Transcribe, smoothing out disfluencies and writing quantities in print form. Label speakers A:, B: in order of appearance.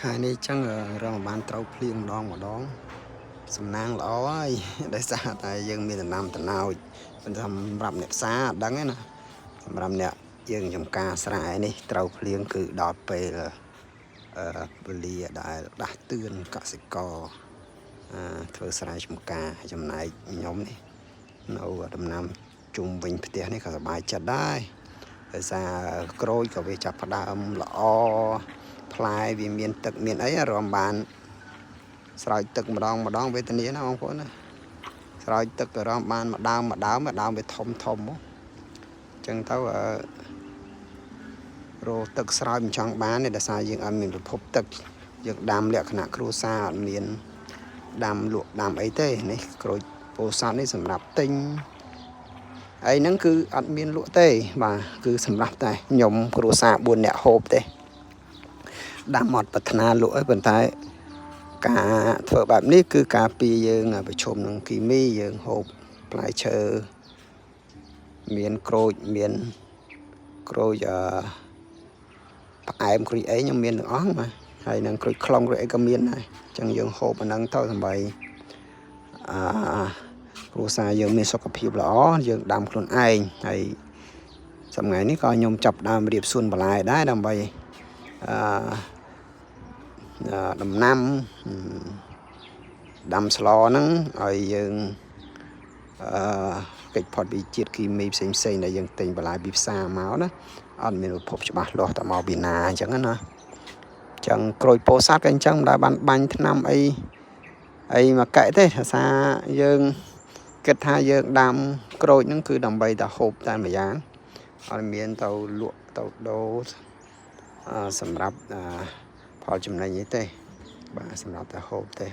A: ខែនេះចឹងរងបានត្រូវភ្លៀងម្ដងសំណាងល្អហើយដោយសារតែយើងមានដំណាំតំណោចប៉ុន្តែសម្រាប់អ្នកផ្សារអត់ដឹងទេណាសម្រាប់អ្នកយើងចំការស្រែនេះត្រូវភ្លៀងគឺដល់ពេលវេលាដែលដាស់តឿនកសិករធ្វើស្រែចម្ការចំណែកខ្ញុំនេះនៅដំណាំជុំវិញផ្ទះនេះក៏សប្បាយចិត្តដែរដោយសារក្រូចក៏វាចាប់ផ្ដើមល្អផ្លែវាមានទឹកមានអីរំបានស្រោចទឹកម្ដងវេទនាណាបងប្អូនណាស្រោចទឹកក៏រំបានម្ដងវាធំហ៎អញ្ចឹងទៅរោទឹកស្រោចមិនចង់បានទេដោយសារយើងអត់មានប្រភពទឹកយើងដាំលក្ខណៈគ្រួសារអត់មានដាំលក់ដាំអីទេនេះក្រូចពោធិ៍សាត់នេះសម្រាប់ទិញអីហ្នឹងគឺអត់មានលក់ទេបាទគឺសម្រាប់តែខ្ញុំគ្រួសារ4នាក់ហូបទេដាំអត់ប្រាថ្នាលក់ឯងប៉ុន្តែការធ្វើបែបនេះគឺការពារយើងប្រឈមនឹងគីមីយើងហូបផ្លែឈើមានក្រូចផ្អែមក្រូចអីខ្ញុំមានទាំងអស់បាទហើយនឹងក្រូចខ្លុងក្រូចអីក៏មានដែរអញ្ចឹងយើងហូបអាហ្នឹងទៅដើម្បីគ្រួសារយើងមានសុខភាពល្អយើងដាំខ្លួនឯងហើយសម្ងាយនេះក៏ខ្ញុំចាប់ដើមរៀបសួនបន្លែដែរដើម្បីដំណាំដាំស្លហ្នឹងឲ្យយើងកិច្ចផុតពីជាតិគីមីផ្សេងដែលយើងទិញបន្លែពីផ្សារមកណាអត់មានប្រភពច្បាស់លាស់តែមកពីណាអញ្ចឹងណាអញ្ចឹងក្រូចពោធិ៍សាត់ក៏អញ្ចឹងមិនដែលបានបាញ់ថ្នាំអីមកកែទេភាសាយើងគិតថាយើងដាំក្រូចហ្នឹងគឺដើម្បីតែហូបតែម្យ៉ាងអត់មានទៅលក់ទៅដូរសម្រាប់ផលចំណេញអីទេបាទសម្រាប់តែហូបទេ